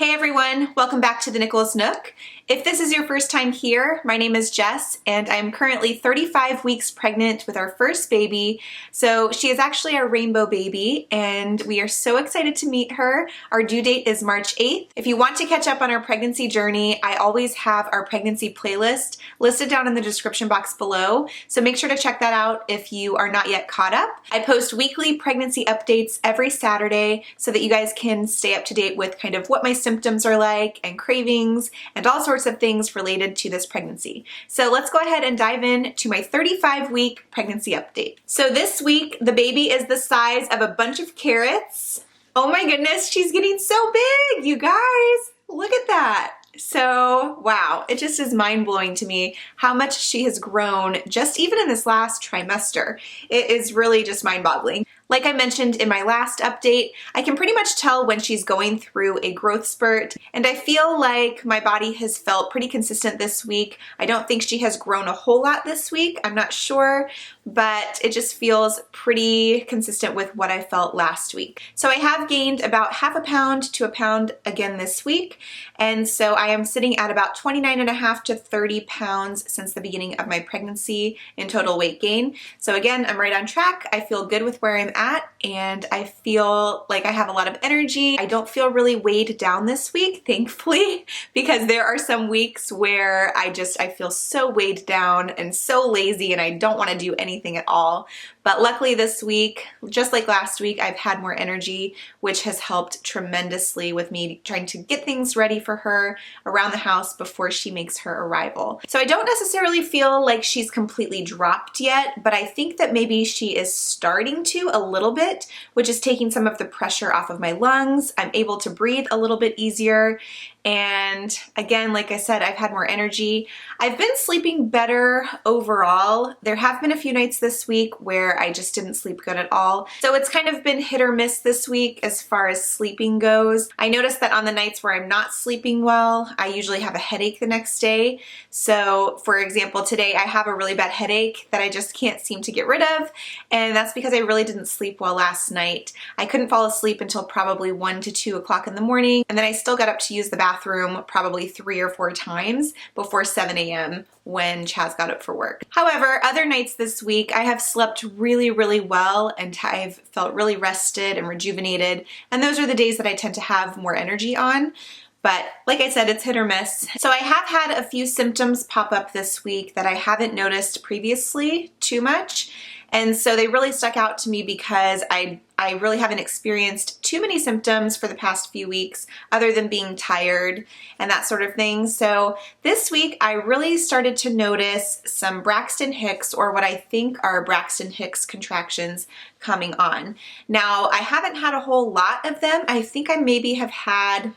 Hey everyone, welcome back to the Nicholas Nook. If this is your first time here, my name is Jess and I'm currently 35 weeks pregnant with our first baby. So she is actually our rainbow baby and we are so excited to meet her. Our due date is March 8th. If you want to catch up on our pregnancy journey, I always have our pregnancy playlist listed down in the description box below. So make sure to check that out if you are not yet caught up. I post weekly pregnancy updates every Saturday so that you guys can stay up to date with kind of what my symptoms are like and cravings and all sorts of things related to this pregnancy. So let's go ahead and dive in to my 35-week pregnancy update. So this week, the baby is the size of a bunch of carrots. Oh my goodness, she's getting so big, you guys. Look at that. So, wow, it just is mind-blowing to me how much she has grown just even in this last trimester. It is really just mind-boggling. Like I mentioned in my last update, I can pretty much tell when she's going through a growth spurt, and I feel like my body has felt pretty consistent this week. I don't think she has grown a whole lot this week, I'm not sure, but it just feels pretty consistent with what I felt last week. So I have gained about half a pound to a pound again this week, and so I am sitting at about 29.5 to 30 pounds since the beginning of my pregnancy in total weight gain. So again, I'm right on track. I feel good with where I'm at, and I feel like I have a lot of energy. I don't feel really weighed down this week, thankfully, because there are some weeks where I feel so weighed down and so lazy and I don't want to do anything at all. But luckily this week, just like last week, I've had more energy, which has helped tremendously with me trying to get things ready for her around the house before she makes her arrival. So I don't necessarily feel like she's completely dropped yet, but I think that maybe she is starting to a little bit, which is taking some of the pressure off of my lungs. I'm able to breathe a little bit easier. And again, like I said, I've had more energy. I've been sleeping better overall. There have been a few nights this week where I just didn't sleep good at all. So it's kind of been hit or miss this week as far as sleeping goes. I noticed that on the nights where I'm not sleeping well, I usually have a headache the next day. So for example, today I have a really bad headache that I just can't seem to get rid of. And that's because I really didn't sleep well last night. I couldn't fall asleep until probably 1 to 2 o'clock in the morning. And then I still got up to use the bathroom probably 3 or 4 times before 7 a.m. when Chaz got up for work. However, other nights this week I have slept really, really well and I've felt really rested and rejuvenated, and those are the days that I tend to have more energy on. But like I said, it's hit or miss. So I have had a few symptoms pop up this week that I haven't noticed previously too much. And so they really stuck out to me because I really haven't experienced too many symptoms for the past few weeks other than being tired and that sort of thing. So this week I really started to notice some Braxton Hicks, or what I think are Braxton Hicks contractions, coming on. Now I haven't had a whole lot of them. I think I maybe have had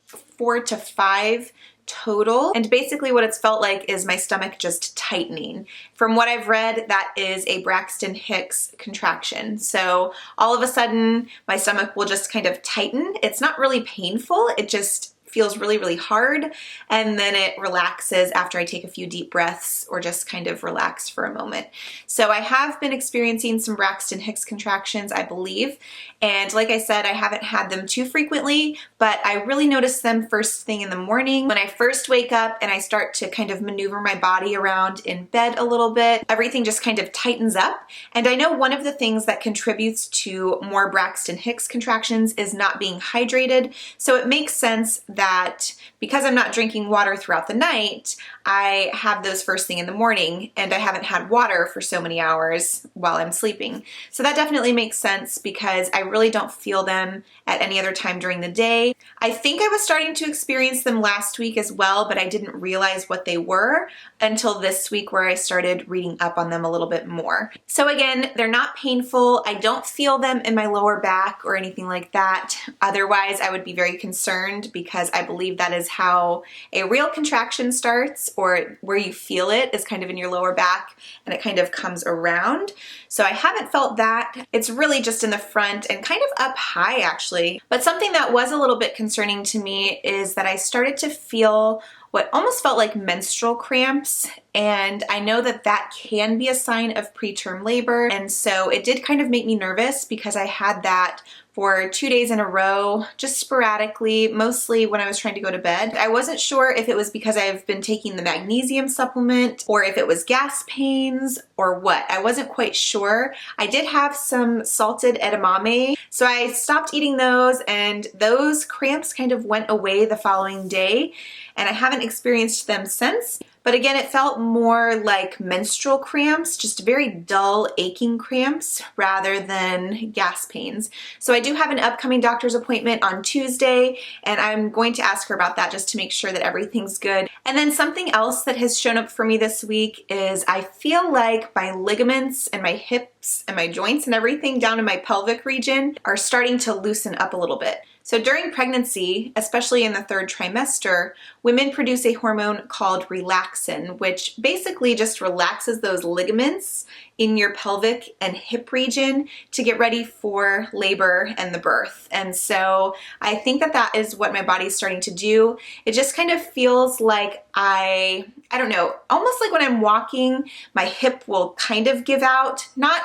4 to 5 total, and basically what it's felt like is my stomach just tightening. From what I've read, that is a Braxton Hicks contraction. So all of a sudden my stomach will just kind of tighten. It's not really painful, it just feels really, really hard, and then it relaxes after I take a few deep breaths or just kind of relax for a moment. So I have been experiencing some Braxton Hicks contractions, I believe, and like I said, I haven't had them too frequently, but I really notice them first thing in the morning when I first wake up and I start to kind of maneuver my body around in bed a little bit. Everything just kind of tightens up, and I know one of the things that contributes to more Braxton Hicks contractions is not being hydrated, so it makes sense that because I'm not drinking water throughout the night, I have those first thing in the morning, and I haven't had water for so many hours while I'm sleeping. So that definitely makes sense because I really don't feel them at any other time during the day. I think I was starting to experience them last week as well, but I didn't realize what they were until this week where I started reading up on them a little bit more. So again, they're not painful. I don't feel them in my lower back or anything like that. Otherwise, I would be very concerned because I believe that is how a real contraction starts, or where you feel it is kind of in your lower back and it kind of comes around. So I haven't felt that. It's really just in the front and kind of up high actually. But something that was a little bit concerning to me is that I started to feel what almost felt like menstrual cramps, and I know that that can be a sign of preterm labor, and so it did kind of make me nervous because I had that for 2 days in a row, just sporadically, mostly when I was trying to go to bed. I wasn't sure if it was because I've been taking the magnesium supplement or if it was gas pains or what. I wasn't quite sure. I did have some salted edamame, so I stopped eating those, and those cramps kind of went away the following day, and I haven't experienced them since. But again, it felt more like menstrual cramps, just very dull, aching cramps rather than gas pains. So I do have an upcoming doctor's appointment on Tuesday, and I'm going to ask her about that just to make sure that everything's good. And then something else that has shown up for me this week is I feel like my ligaments and my hips and my joints and everything down in my pelvic region are starting to loosen up a little bit. So during pregnancy, especially in the 3rd trimester, women produce a hormone called relaxin, which basically just relaxes those ligaments in your pelvic and hip region to get ready for labor and the birth. And so I think that that is what my body's starting to do. It just kind of feels like I don't know, almost like when I'm walking, my hip will kind of give out, not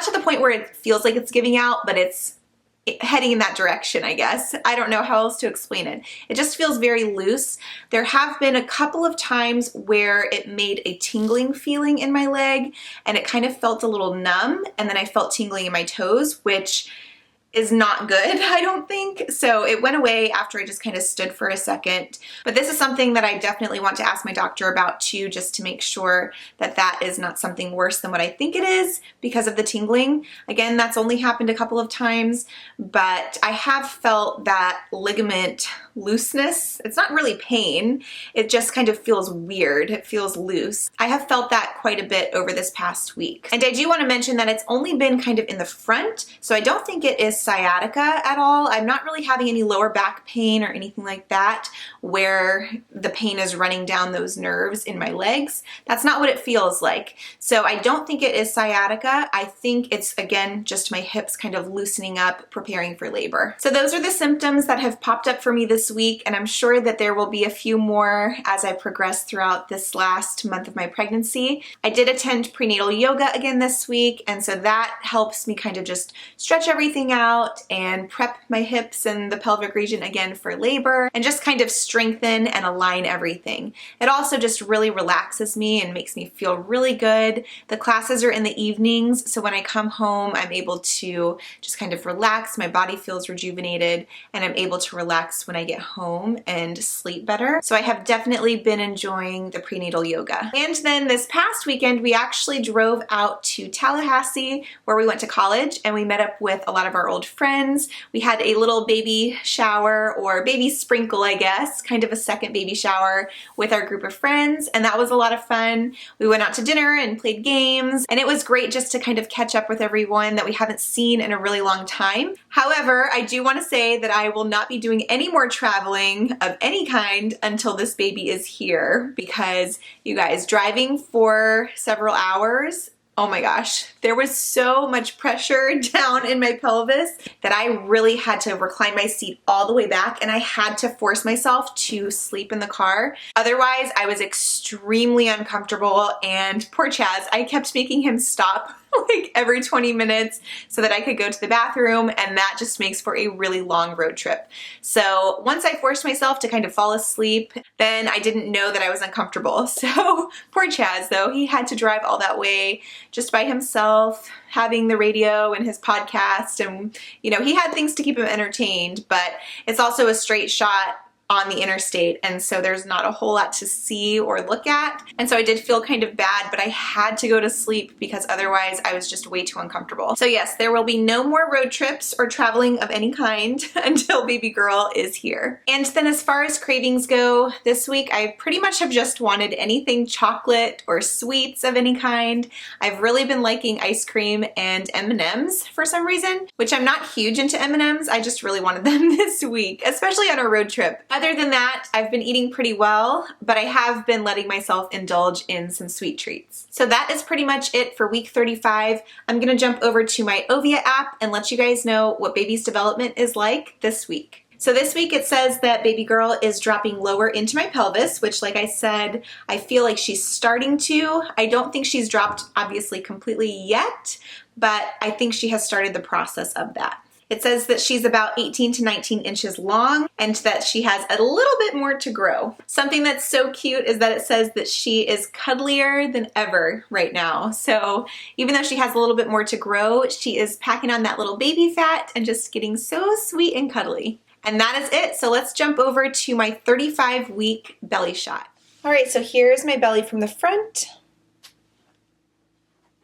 to the point where it feels like it's giving out, but it's heading in that direction, I guess. I don't know how else to explain it. It just feels very loose. There have been a couple of times where it made a tingling feeling in my leg, and it kind of felt a little numb, and then I felt tingling in my toes, which is not good, I don't think. So it went away after I just kind of stood for a second. But this is something that I definitely want to ask my doctor about too, just to make sure that that is not something worse than what I think it is because of the tingling. Again, that's only happened a couple of times, but I have felt that ligament looseness. It's not really pain. It just kind of feels weird. It feels loose. I have felt that quite a bit over this past week. And I do want to mention that it's only been kind of in the front, so I don't think it is sciatica at all. I'm not really having any lower back pain or anything like that where the pain is running down those nerves in my legs. That's not what it feels like. So I don't think it is sciatica. I think it's, again, just my hips kind of loosening up, preparing for labor. So those are the symptoms that have popped up for me this week, and I'm sure that there will be a few more as I progress throughout this last month of my pregnancy. I did attend prenatal yoga again this week, and so that helps me kind of just stretch everything out and prep my hips and the pelvic region again for labor and just kind of strengthen and align everything. It also just really relaxes me and makes me feel really good. The classes are in the evenings, so when I come home, I'm able to just kind of relax. My body feels rejuvenated, and I'm able to relax when I get home and sleep better. So I have definitely been enjoying the prenatal yoga. And then this past weekend, we actually drove out to Tallahassee where we went to college, and we met up with a lot of our old friends. We had a little baby shower, or baby sprinkle, I guess, kind of a second baby shower with our group of friends, and that was a lot of fun. We went out to dinner and played games, and it was great just to kind of catch up with everyone that we haven't seen in a really long time. However, I do want to say that I will not be doing any more traveling of any kind until this baby is here, because you guys, driving for several hours, oh my gosh, there was so much pressure down in my pelvis that I really had to recline my seat all the way back, and I had to force myself to sleep in the car. Otherwise, I was extremely uncomfortable, and poor Chaz, I kept making him stop like every 20 minutes so that I could go to the bathroom, and that just makes for a really long road trip. So once I forced myself to kind of fall asleep, then I didn't know that I was uncomfortable. So poor Chaz, though, he had to drive all that way just by himself, having the radio and his podcast, and you know, he had things to keep him entertained, but it's also a straight shot on the interstate, and so there's not a whole lot to see or look at, and so I did feel kind of bad, but I had to go to sleep because otherwise I was just way too uncomfortable. So yes, there will be no more road trips or traveling of any kind until baby girl is here. And then as far as cravings go, this week I pretty much have just wanted anything chocolate or sweets of any kind. I've really been liking ice cream and M&Ms for some reason, which I'm not huge into M&Ms, I just really wanted them this week, especially on a road trip. Other than that, I've been eating pretty well, but I have been letting myself indulge in some sweet treats. So that is pretty much it for week 35. I'm gonna jump over to my Ovia app and let you guys know what baby's development is like this week. So this week it says that baby girl is dropping lower into my pelvis, which like I said, I feel like she's starting to. I don't think she's dropped obviously completely yet, but I think she has started the process of that. It says that she's about 18 to 19 inches long and that she has a little bit more to grow. Something that's so cute is that it says that she is cuddlier than ever right now. So even though she has a little bit more to grow, she is packing on that little baby fat and just getting so sweet and cuddly. And that is it. So let's jump over to my 35-week belly shot. All right, so here's my belly from the front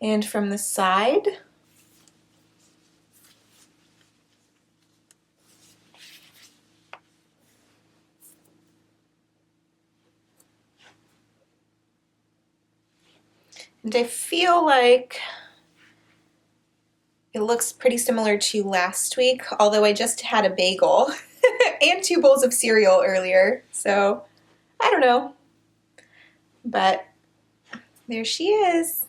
and from the side. And I feel like it looks pretty similar to last week, although I just had a bagel and 2 bowls of cereal earlier, so I don't know. But there she is.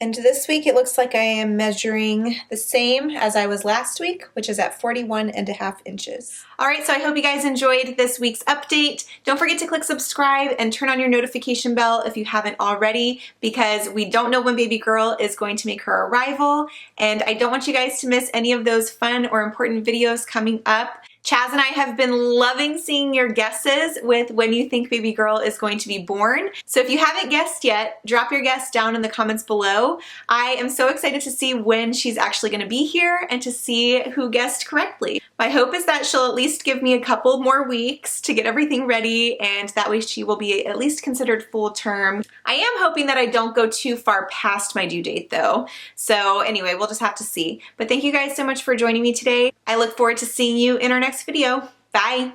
And this week it looks like I am measuring the same as I was last week, which is at 41.5 inches. All right, so I hope you guys enjoyed this week's update. Don't forget to click subscribe and turn on your notification bell if you haven't already, because we don't know when baby girl is going to make her arrival, and I don't want you guys to miss any of those fun or important videos coming up. Chaz and I have been loving seeing your guesses with when you think baby girl is going to be born. So if you haven't guessed yet, drop your guess down in the comments below. I am so excited to see when she's actually going to be here and to see who guessed correctly. My hope is that she'll at least give me a couple more weeks to get everything ready, and that way she will be at least considered full term. I am hoping that I don't go too far past my due date though. So anyway, we'll just have to see. But thank you guys so much for joining me today. I look forward to seeing you in our next video. Bye.